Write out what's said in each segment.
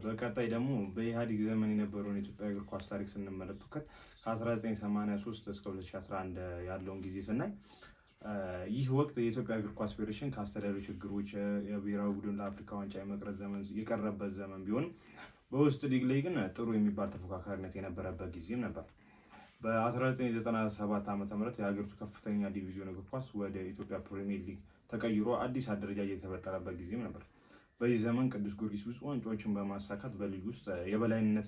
በቀጣይ ደግሞ በኢህአዴግ ዘመን የነበረውን የኢትዮጵያ እግር ኳስ ታሪክ ስንመለከት ከ1983 እስከ 2011 ያለውን ጊዜ ስናይ ይህ ወቅት የኢትዮጵያ እግር ኳስ ፌዴሬሽን ከአስተዳደራዊ ችግሮች የብሔራዊ ቡድን ለአፍሪካ ዋንጫ የመቅረጽ ዘመን የቀረበት ዘመን ቢሆንም በውስጥ ሊግ ላይ ግን ጥሩ የሚባል ተፎካካሪነት የነበረበት ጊዜም ነበር። በ1997 ዓ.ም የሀገሪቱ ከፍተኛ ዲቪዥን እግር ኳስ ወደ ኢትዮጵያ ፕሪሚየር ሊግ ተቀይሮ አዲስ አደረጃጀት የተፈጠረበት ጊዜም ነበር። በዚህ ዘመን ቅዱስ ጊዮርጊስ ብዙ ዋንጫዎችን በማሳካት በሊግ ውስጥ የበላይነት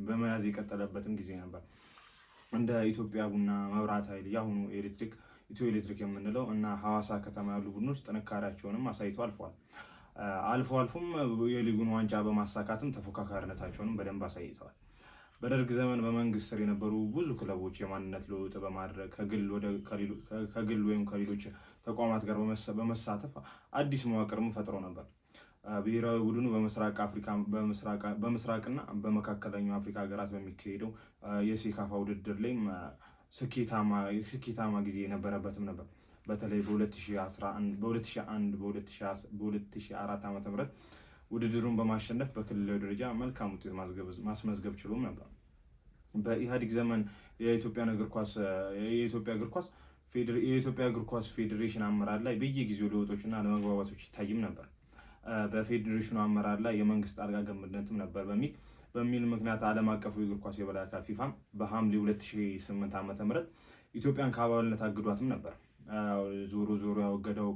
በመያዝ የቀጠለበትም ጊዜ ነበር። እንደ ኢትዮጵያ ቡና፣ መብራት ኃይል፣ የአሁኑ ኢትዮ ኤሌክትሪክ የምንለው እና ሐዋሳ ከተማ ያሉ ቡድኖች ጥንካሬያቸውንም አሳይተው አልፈዋል። አልፎም የሊጉን ዋንጫ በማሳካትም ተፎካካሪነታቸውንም በደንብ አሳይተዋል። በደርግ ዘመን በመንግስት ስር የነበሩ ብዙ ክለቦች የማንነት ለውጥ በማድረግ ከግል ወይም ከሌሎች ተቋማት ጋር በመሳተፍ አዲስ መዋቅርም ፈጥሮ ነበር። ብሔራዊ ቡድኑ በምስራቅና በመካከለኛው አፍሪካ ሀገራት በሚካሄደው የሴካፋ ውድድር ላይም ስኬታማ ጊዜ የነበረበትም ነበር። በተለይ በ2001 በ2004 ዓ.ም ውድድሩን በማሸነፍ በክልላዊ ደረጃ መልካም ውጤት ማስመዝገብ ችሎም ነበር። በኢህአዴግ ዘመን የኢትዮጵያ እግር ኳስ ፌዴሬሽን አመራር ላይ በየጊዜው ለውጦችና አለመግባባቶች ይታይም ነበር። በፌዴሬሽኑ አመራር ላይ የመንግስት ጣልቃ ገብነትም ነበር በሚል ምክንያት ዓለም አቀፉ የእግር ኳስ የበላይ አካል ፊፋም በሐምሌ 2008 ዓ.ም ኢትዮጵያን ከአባልነት አግዷትም ነበር። ዞሮ ያወገደው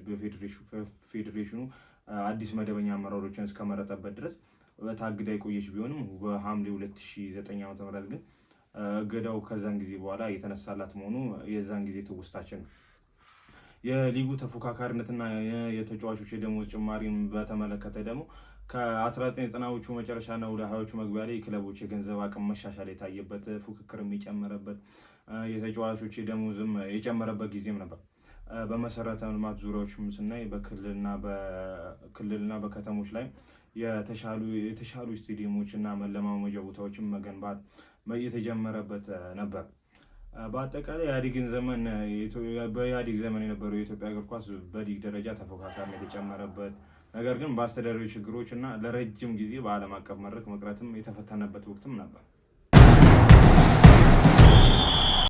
በፌዴሬሽኑ አዲስ መደበኛ አመራሮችን እስከመረጠበት ድረስ ታግዳ የቆየች ቢሆንም በሐምሌ 2009 ዓ.ም ግን እገዳው ከዛን ጊዜ በኋላ የተነሳላት መሆኑ የዛን ጊዜ ትውስታችን ነው። የሊጉ ተፎካካሪነትና የተጫዋቾች የደሞዝ ጭማሪን በተመለከተ ደግሞ ከ1990ዎቹ መጨረሻና ወደ 20ዎቹ መግቢያ ላይ ክለቦች የገንዘብ አቅም መሻሻል የታየበት ፉክክርም የጨመረበት የተጫዋቾች የደሞዝም የጨመረበት ጊዜም ነበር። በመሰረተ ልማት ዙሪያዎችም ስናይ በክልልና በከተሞች ላይ የተሻሉ ስቴዲየሞች እና መለማመጃ ቦታዎችን መገንባት የተጀመረበት ነበር። በአጠቃላይ በኢህአዴግ ዘመን የነበረው የኢትዮጵያ እግር ኳስ በሊግ ደረጃ ተፎካካሪነት የጨመረበት ነገር ግን በአስተዳደራዊ ችግሮች እና ለረጅም ጊዜ በዓለም አቀፍ መድረክ መቅረትም የተፈተነበት ወቅትም ነበር።